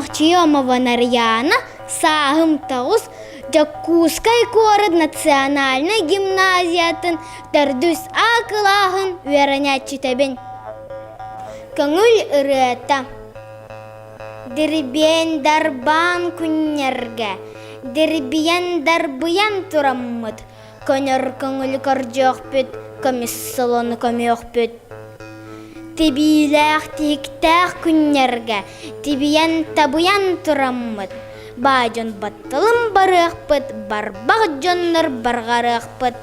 Махчиёмова Нарьяна, сағым тағыз, Жаккускай город национальной гимназиятын тардус акылағын веранячы табен. Көңіл ұрыта. Дірбен дарбан күннерге, дірбен дарбыян тұраммыд. Көнер көңіл көржоқ бүт, комиссалоны көмеоқ бүт. Тибиләқ тиктәқ күннерге, тибиян табыян тұраммыд. Бажон баттылым барықпыт, барбақ жонныр барғарықпыт.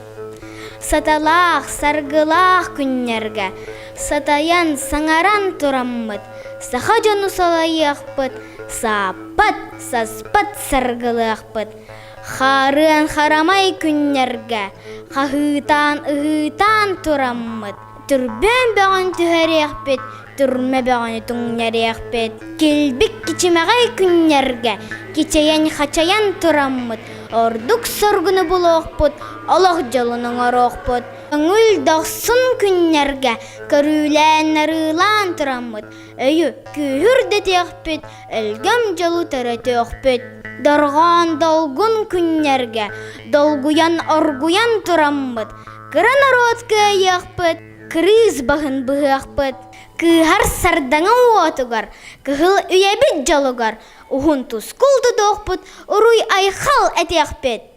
Саталақ, саргылақ күннерге, сатаян саңаран тұраммыд. Саха жону салайықпыт, саппат, саспат саргылықпыт. Харын харамай күннерге, қағытан тұраммыд. Түрбен бәғын түхәрекпет, түрме бәғын түңнәрекпет. Келбік кичемағай күннерге, кичаян хачаян тұраммыд. Ордук соргыны бұлоқпыт, олақ жалының ороқпыт. Өңіл дақсын күннерге, көрілән нарылан тұраммыд. Өйі күйір детеқпет, әлгім жалу тәрәтеқпет. Дарған долгун күннерге, долгуян оргуян тұраммыд. Кыра народ көйеқпет, крыз бағын бұғақпыт. Кыхар сардаңа уатугар, кыхыл үйәбет жалугар. Ухун тускулды доқпыт, уруй айхал әтеқпет.